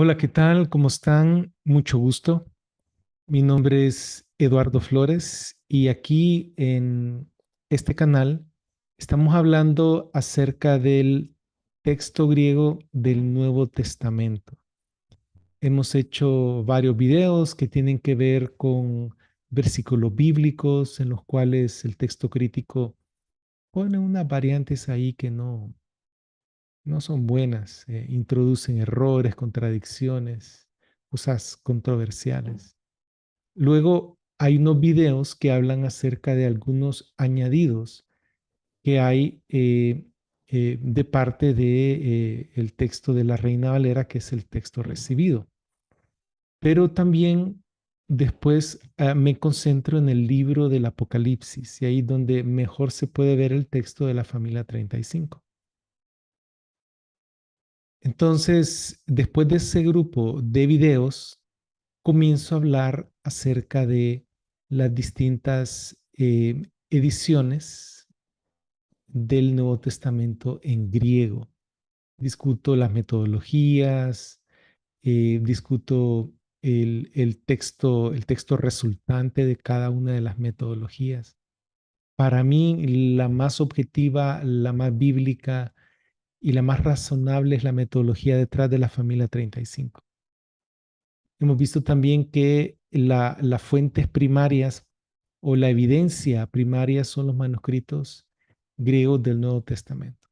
Hola, ¿qué tal? ¿Cómo están? Mucho gusto. Mi nombre es Eduardo Flores y aquí en este canal estamos hablando acerca del texto griego del Nuevo Testamento. Hemos hecho varios videos que tienen que ver con versículos bíblicos en los cuales el texto crítico pone unas variantes ahí que no son buenas, introducen errores, contradicciones, cosas controversiales. Luego hay unos videos que hablan acerca de algunos añadidos que hay de parte de el texto de la Reina Valera, que es el texto recibido. Pero también después me concentro en el libro del Apocalipsis y ahí donde mejor se puede ver el texto de la familia 35. Entonces, después de ese grupo de videos, comienzo a hablar acerca de las distintas ediciones del Nuevo Testamento en griego. Discuto las metodologías, discuto el texto resultante de cada una de las metodologías. Para mí, la más objetiva, la más bíblica y la más razonable es la metodología detrás de la familia 35. Hemos visto también que las fuentes primarias o la evidencia primaria son los manuscritos griegos del Nuevo Testamento.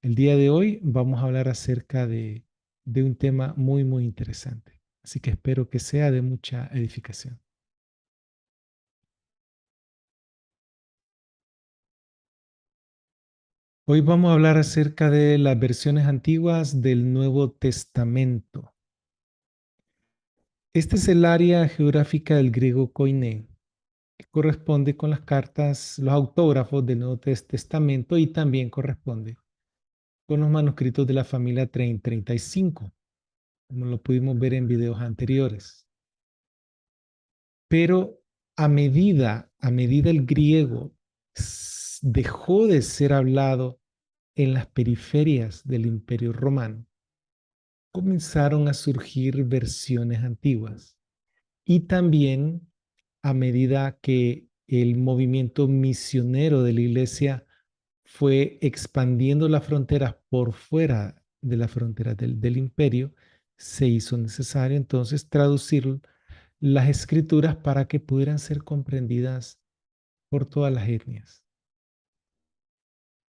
El día de hoy vamos a hablar acerca de un tema muy, muy interesante. Así que espero que sea de mucha edificación. Hoy vamos a hablar acerca de las versiones antiguas del Nuevo Testamento. Este es el área geográfica del griego koiné, que corresponde con las cartas, los autógrafos del Nuevo Testamento y también corresponde con los manuscritos de la familia 35, como lo pudimos ver en videos anteriores. Pero a medida el griego dejó de ser hablado en las periferias del Imperio Romano, comenzaron a surgir versiones antiguas. Y también a medida que el movimiento misionero de la iglesia fue expandiendo las fronteras por fuera de las fronteras del imperio, se hizo necesario entonces traducir las escrituras para que pudieran ser comprendidas por todas las etnias.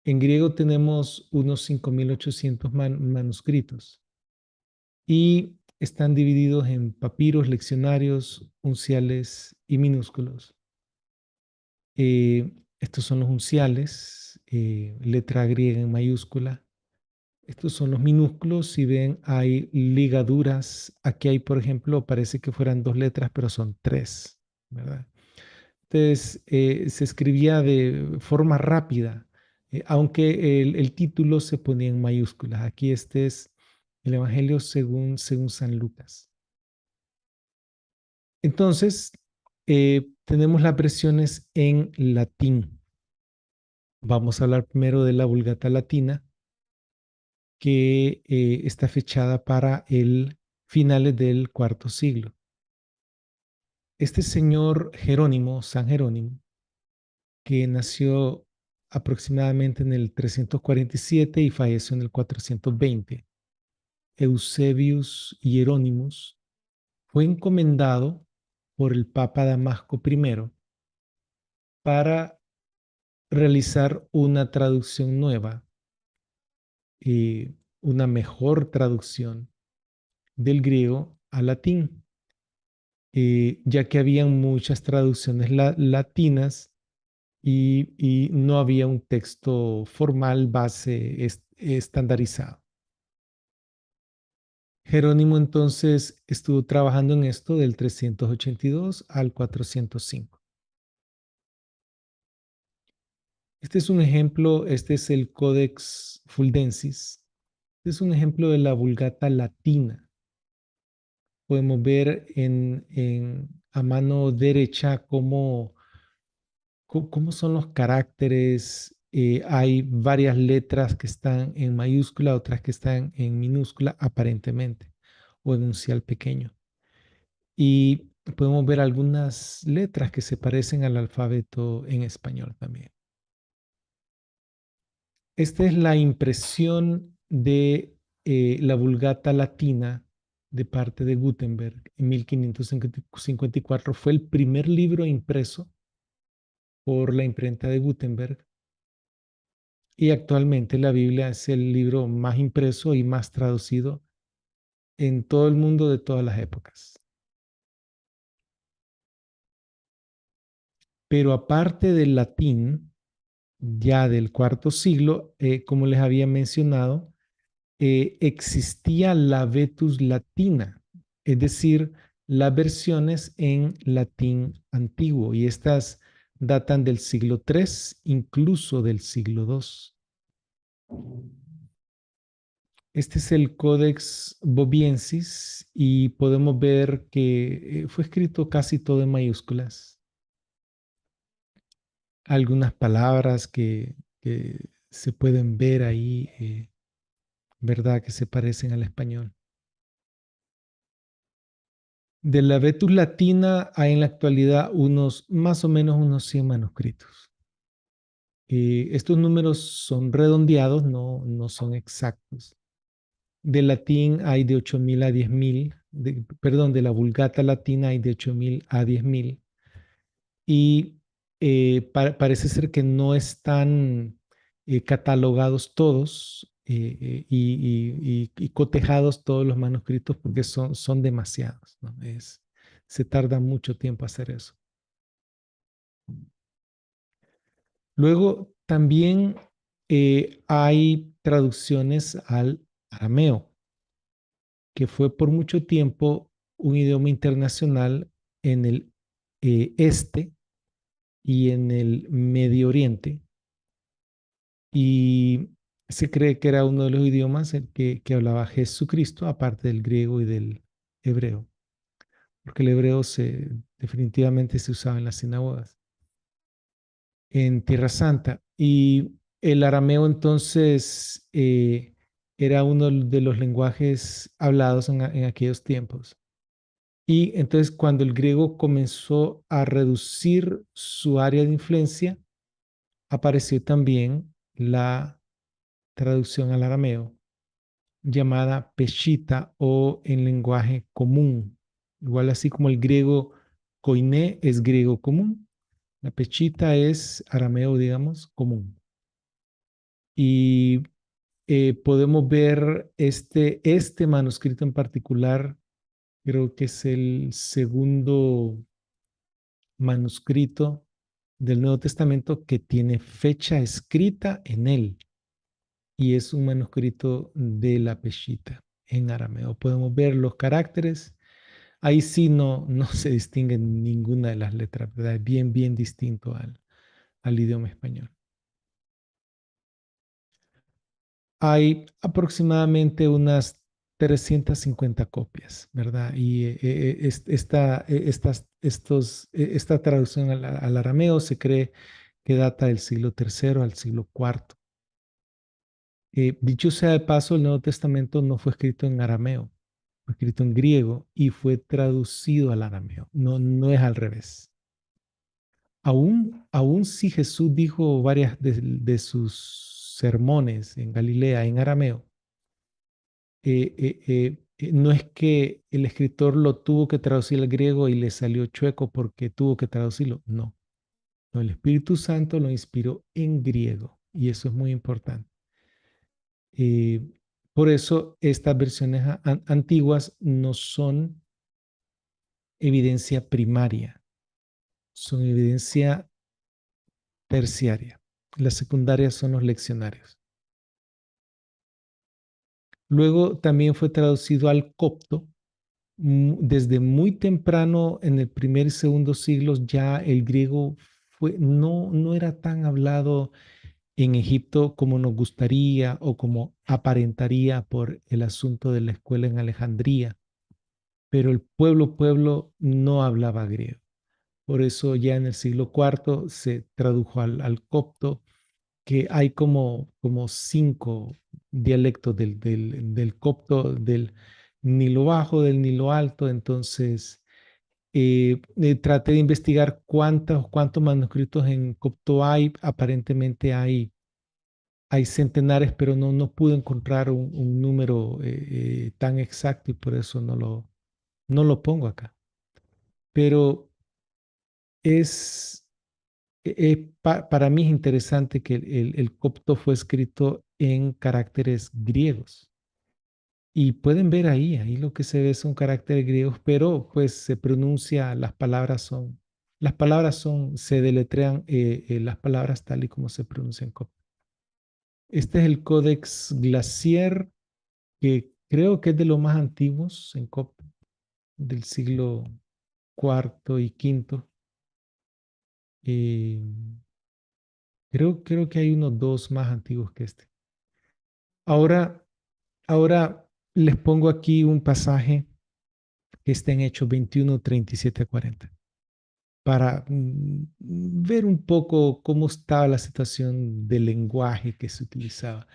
En griego tenemos unos 5.800 manuscritos y están divididos en papiros, leccionarios, unciales y minúsculos. Estos son los unciales, letra griega en mayúscula. Estos son los minúsculos. Si ven, hay ligaduras. Aquí hay, por ejemplo, parece que fueran dos letras, pero son tres, ¿verdad? Entonces, se escribía de forma rápida, aunque el título se ponía en mayúsculas. Aquí este es el Evangelio según San Lucas. Entonces, tenemos las versiones en latín. Vamos a hablar primero de la Vulgata Latina, que está fechada para el finales del cuarto siglo. Este señor Jerónimo, San Jerónimo, que nació aproximadamente en el 347 y falleció en el 420, Eusebius Hieronymus, fue encomendado por el Papa Damasco I para realizar una traducción nueva y una mejor traducción del griego al latín, ya que habían muchas traducciones latinas y no había un texto formal base estandarizado. Jerónimo entonces estuvo trabajando en esto del 382 al 405. Este es un ejemplo, este es el Codex Fuldensis. Este es un ejemplo de la Vulgata Latina. Podemos ver a mano derecha cómo son los caracteres. Hay varias letras que están en mayúscula, otras que están en minúscula aparentemente. o enuncial pequeño. Y podemos ver algunas letras que se parecen al alfabeto en español también. Esta es la impresión de la Vulgata Latina de parte de Gutenberg en 1554. Fue el primer libro impreso por la imprenta de Gutenberg y actualmente la Biblia es el libro más impreso y más traducido en todo el mundo de todas las épocas. Pero aparte del latín, ya del cuarto siglo, como les había mencionado, existía la Vetus Latina, es decir, las versiones en latín antiguo, y estas datan del siglo III, incluso del siglo II. Este es el Codex Bobiensis y podemos ver que fue escrito casi todo en mayúsculas. Algunas palabras que se pueden ver ahí, ¿verdad? Que se parecen al español. De la Vetus Latina hay en la actualidad más o menos unos 100 manuscritos. Estos números son redondeados, no son exactos. De latín hay de 8.000 a 10.000, perdón, de la Vulgata Latina hay de 8.000 a 10.000. Y parece ser que no están catalogados todos y cotejados todos los manuscritos porque son demasiados, ¿no? Se tarda mucho tiempo hacer eso. Luego también hay traducciones al arameo, que fue por mucho tiempo un idioma internacional en el este y en el Medio Oriente. Y se cree que era uno de los idiomas que hablaba Jesucristo, aparte del griego y del hebreo, porque el hebreo definitivamente se usaba en las sinagogas, en Tierra Santa. Y el arameo entonces era uno de los lenguajes hablados en aquellos tiempos. Y entonces cuando el griego comenzó a reducir su área de influencia, apareció también la traducción al arameo llamada Peshita o en lenguaje común. Igual así como el griego koiné es griego común, la Peshita es arameo, digamos, común. Y podemos ver este manuscrito en particular, creo que es el segundo manuscrito del Nuevo Testamento que tiene fecha escrita en él. Y es un manuscrito de la Peshita en arameo. Podemos ver los caracteres. Ahí sí no se distingue ninguna de las letras, ¿verdad? Es bien distinto al idioma español. Hay aproximadamente unas 350 copias, ¿verdad? Y esta traducción al arameo se cree que data del siglo III al siglo IV. Dicho sea de paso, el Nuevo Testamento no fue escrito en arameo, fue escrito en griego y fue traducido al arameo. No es al revés. Aún si Jesús dijo varias de sus sermones en Galilea en arameo, no es que el escritor lo tuvo que traducir al griego y le salió chueco porque tuvo que traducirlo. No, no, el Espíritu Santo lo inspiró en griego y eso es muy importante. Eh, por eso estas versiones antiguas no son evidencia primaria, son evidencia terciaria. Las secundarias son los leccionarios. Luego también fue traducido al copto. Desde muy temprano, en el primer y segundo siglos, ya el griego no era tan hablado en Egipto como nos gustaría o como aparentaría por el asunto de la escuela en Alejandría. Pero el pueblo no hablaba griego. Por eso ya en el siglo IV se tradujo al copto, que hay como 5 dialectos del copto, Nilo Bajo, del Nilo Alto. Entonces, traté de investigar cuántos manuscritos en copto hay. Aparentemente hay centenares, pero no pude encontrar un número tan exacto y por eso no lo pongo acá. Pero es, para mí es interesante que el copto fue escrito en caracteres griegos. Y pueden ver ahí lo que se ve son caracteres griegos, pero pues se pronuncia, se deletrean las palabras tal y como se pronuncian en copto. Este es el Codex Glacier, que creo que es de los más antiguos en copto, del siglo cuarto y quinto. Eh, creo que hay unos dos más antiguos que este. Ahora, ahora les pongo aquí un pasaje que está en Hechos 21, 37 a 40, para ver un poco cómo estaba la situación del lenguaje que se utilizaba.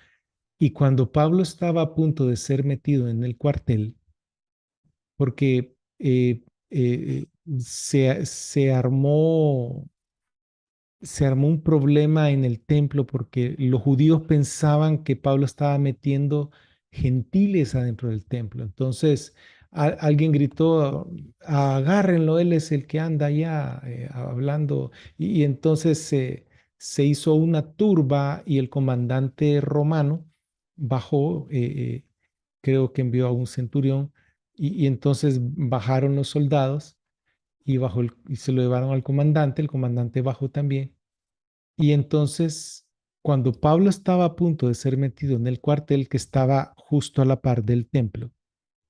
Y cuando Pablo estaba a punto de ser metido en el cuartel, porque se armó un problema en el templo porque los judíos pensaban que Pablo estaba metiendo gentiles adentro del templo. Entonces alguien gritó, agárrenlo, él es el que anda allá hablando. Y entonces se hizo una turba y el comandante romano bajó, creo que envió a un centurión, y entonces bajaron los soldados y se lo llevaron al comandante, el comandante bajó también. Y entonces, cuando Pablo estaba a punto de ser metido en el cuartel que estaba justo a la par del templo,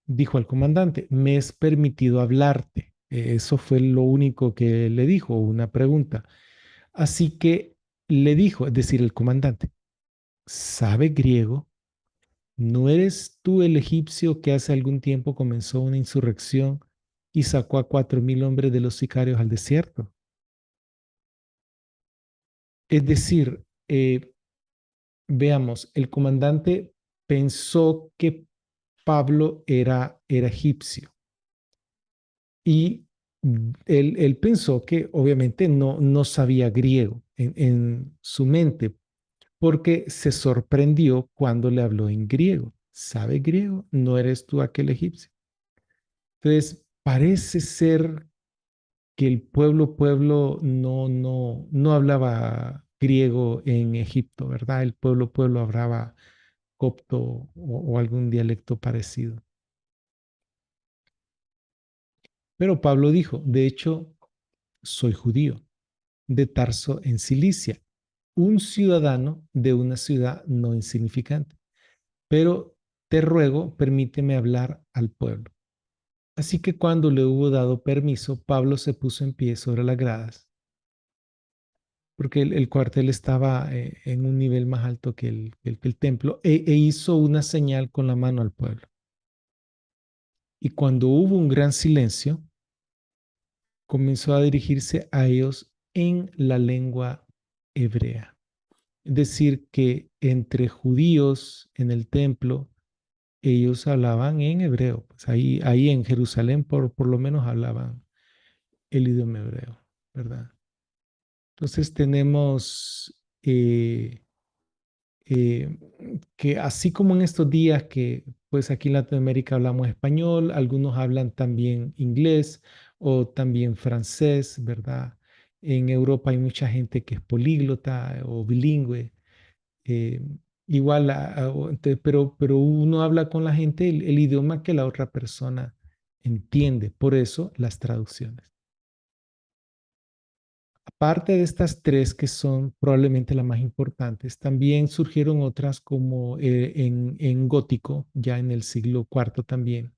dijo al comandante, me es permitido hablarte. Eso fue lo único que le dijo, una pregunta. Así que le dijo, es decir, el comandante, ¿sabe griego? ¿No eres tú el egipcio que hace algún tiempo comenzó una insurrección y sacó a 4.000 hombres de los sicarios al desierto? Es decir, veamos, el comandante pensó que Pablo era egipcio y él pensó que obviamente no sabía griego en su mente, porque se sorprendió cuando le habló en griego. ¿Sabe griego? ¿No eres tú aquel egipcio? Entonces, parece ser que el pueblo no hablaba griego en Egipto, ¿verdad? El pueblo hablaba copto o algún dialecto parecido. Pero Pablo dijo, de hecho, soy judío de Tarso en Cilicia, un ciudadano de una ciudad no insignificante, pero te ruego, permíteme hablar al pueblo. Así que cuando le hubo dado permiso, Pablo se puso en pie sobre las gradas, porque el cuartel estaba en un nivel más alto que el templo, e hizo una señal con la mano al pueblo. Y cuando hubo un gran silencio, comenzó a dirigirse a ellos en la lengua hebrea. Es decir, que entre judíos en el templo, ellos hablaban en hebreo. Pues ahí en Jerusalén por lo menos hablaban el idioma hebreo, ¿verdad? Entonces tenemos eh, que así como en estos días que pues aquí en Latinoamérica hablamos español, algunos hablan también inglés o también francés, ¿verdad? En Europa hay mucha gente que es políglota o bilingüe. eh, igual, pero uno habla con la gente el idioma que la otra persona entiende, por eso las traducciones. Aparte de estas tres que son probablemente las más importantes, también surgieron otras como en gótico, ya en el siglo cuarto también.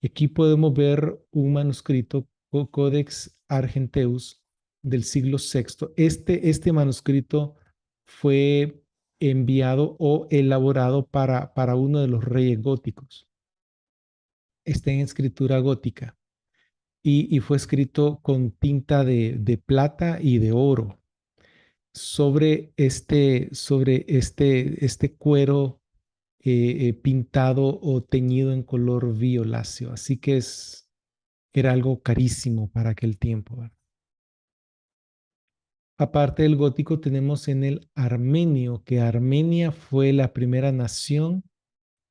Aquí podemos ver un manuscrito, Codex Argenteus, del siglo sexto. Este manuscrito fue enviado o elaborado para uno de los reyes góticos. Está en escritura gótica y fue escrito con tinta de plata y de oro sobre este cuero pintado o teñido en color violáceo. Así que era algo carísimo para aquel tiempo, ¿verdad? Aparte del gótico, tenemos en el armenio, que Armenia fue la primera nación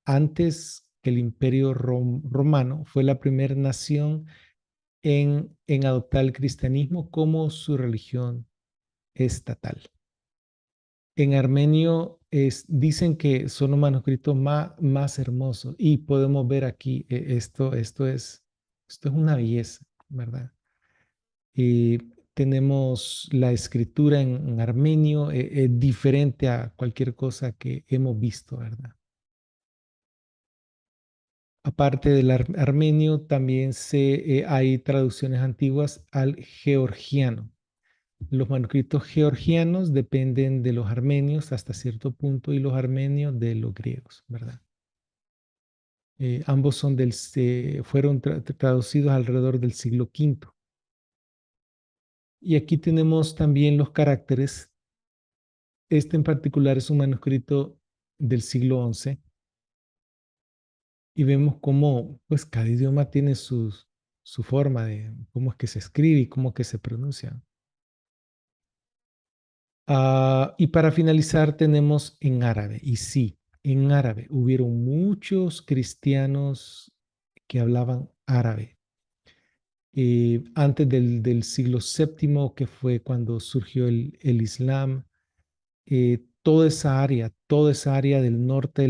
antes que el imperio romano, fue la primera nación en adoptar el cristianismo como su religión estatal. En armenio dicen que son los manuscritos más hermosos y podemos ver aquí, esto es una belleza, ¿verdad? Y tenemos la escritura en armenio, diferente a cualquier cosa que hemos visto, ¿verdad? Aparte del armenio, también hay traducciones antiguas al georgiano. Los manuscritos georgianos dependen de los armenios hasta cierto punto y los armenios de los griegos, ¿verdad? Ambos fueron traducidos alrededor del siglo V. Y aquí tenemos también los caracteres. Este en particular es un manuscrito del siglo XI y vemos cómo pues, cada idioma tiene su forma de cómo es que se escribe y cómo es que se pronuncia. Y para finalizar tenemos en árabe. Y sí, en árabe hubieron muchos cristianos que hablaban árabe. Antes del siglo VII, que fue cuando surgió el Islam, toda esa área del norte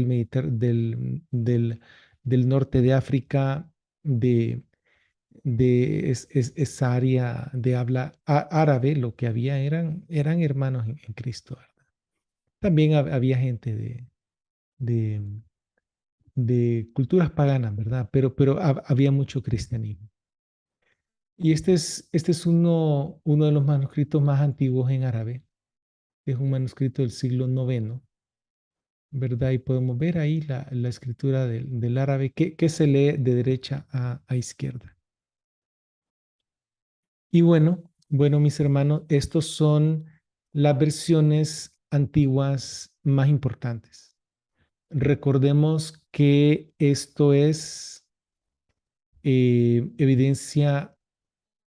del norte de África, esa área de habla árabe, lo que había eran hermanos en Cristo, ¿verdad? También había gente de, de culturas paganas, ¿verdad? Pero había mucho cristianismo. Y este es uno de los manuscritos más antiguos en árabe. Es un manuscrito del siglo IX, ¿verdad? Y podemos ver ahí la escritura del árabe que se lee de derecha a izquierda. Y bueno, mis hermanos, estos son las versiones antiguas más importantes. Recordemos que esto es evidencia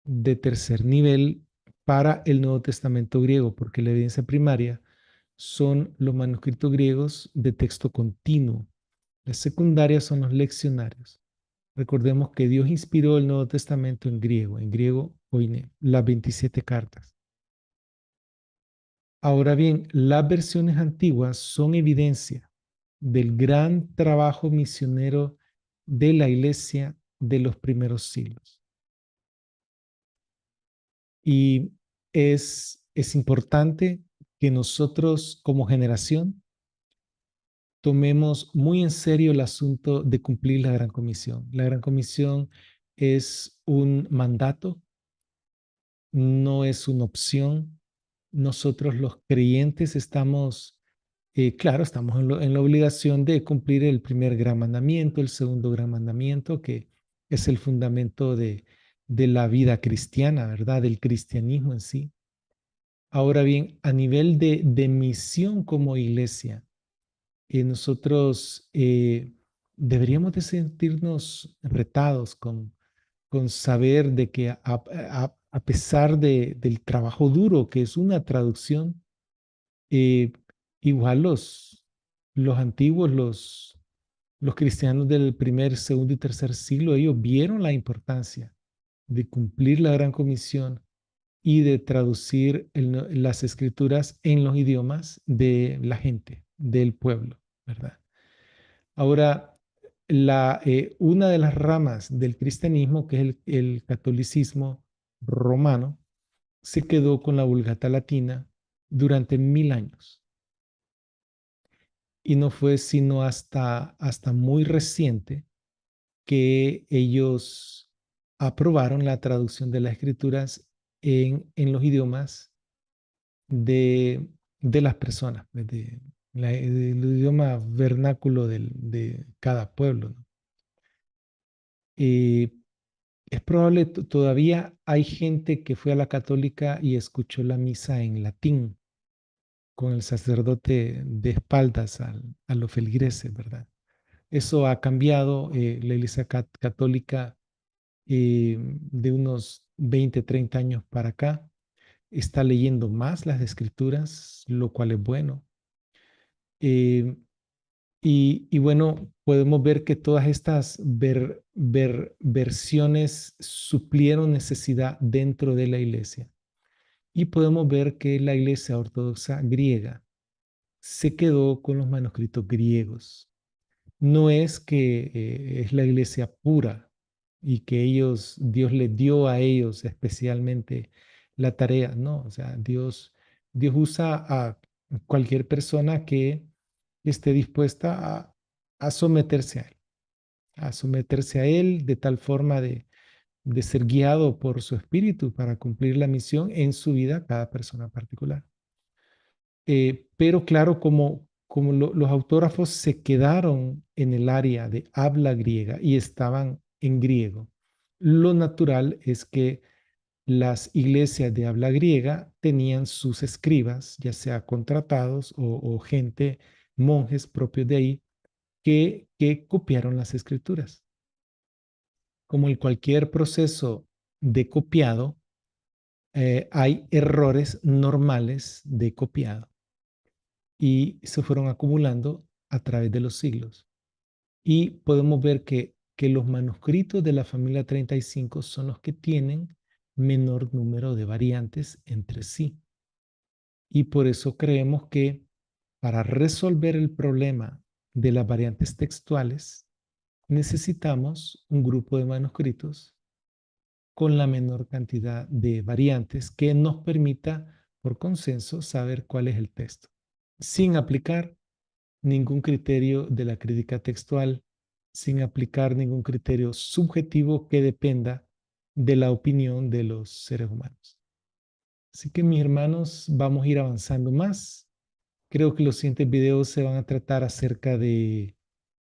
de tercer nivel para el Nuevo Testamento griego, porque la evidencia primaria son los manuscritos griegos de texto continuo. Las secundarias son los leccionarios. Recordemos que Dios inspiró el Nuevo Testamento en griego oine, las 27 cartas. Ahora bien, las versiones antiguas son evidencia del gran trabajo misionero de la iglesia de los primeros siglos. Y es importante que nosotros como generación tomemos muy en serio el asunto de cumplir la Gran Comisión. La Gran Comisión es un mandato, no es una opción. Nosotros los creyentes estamos, claro, estamos en la obligación de cumplir el primer gran mandamiento, el segundo gran mandamiento, que es el fundamento de la vida cristiana, ¿verdad? Del cristianismo en sí. Ahora bien, a nivel de misión como iglesia, nosotros deberíamos de sentirnos retados con saber de que a pesar del trabajo duro que es una traducción, eh, igual los antiguos, los cristianos del primer, segundo y tercer siglo, ellos vieron la importancia de cumplir la gran comisión y de traducir las escrituras en los idiomas de la gente, del pueblo, ¿verdad? Ahora, una de las ramas del cristianismo, que es el catolicismo romano, se quedó con la Vulgata Latina durante 1000 años. Y no fue sino hasta muy reciente que ellos aprobaron la traducción de las escrituras en los idiomas de, de las personas, del idioma vernáculo de cada pueblo, ¿no? Eh, es probable, todavía hay gente que fue a la católica y escuchó la misa en latín, con el sacerdote de espaldas a los feligreses, ¿verdad? Eso ha cambiado. La Iglesia Católica de unos 20, 30 años para acá está leyendo más las escrituras, lo cual es bueno. Eh, y bueno, podemos ver que todas estas versiones suplieron necesidad dentro de la iglesia. Y podemos ver que la iglesia ortodoxa griega se quedó con los manuscritos griegos. No es que es la iglesia pura y que Dios les dio a ellos especialmente la tarea, no, o sea, Dios usa a cualquier persona que esté dispuesta a someterse a Él, a someterse a Él de tal forma de ser guiado por su espíritu para cumplir la misión en su vida, cada persona particular. Pero claro, como los autógrafos se quedaron en el área de habla griega y estaban en griego, lo natural es que las iglesias de habla griega tenían sus escribas, ya sea contratados o gente, monjes propios de ahí, que copiaron las escrituras. Como en cualquier proceso de copiado, hay errores normales de copiado y se fueron acumulando a través de los siglos. Y podemos ver que los manuscritos de la familia 35 son los que tienen menor número de variantes entre sí. Y por eso creemos que para resolver el problema de las variantes textuales, necesitamos un grupo de manuscritos con la menor cantidad de variantes que nos permita, por consenso, saber cuál es el texto, sin aplicar ningún criterio de la crítica textual, sin aplicar ningún criterio subjetivo que dependa de la opinión de los seres humanos. Así que mis hermanos, vamos a ir avanzando más. Creo que los siguientes videos se van a tratar acerca de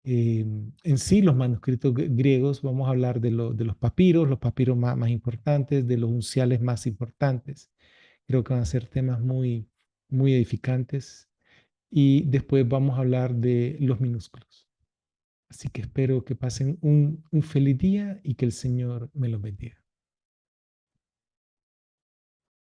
en sí los manuscritos griegos. Vamos a hablar de los papiros más importantes, de los unciales más importantes. Creo que van a ser temas muy edificantes. Y después vamos a hablar de los minúsculos. Así que espero que pasen un feliz día y que el Señor me los bendiga.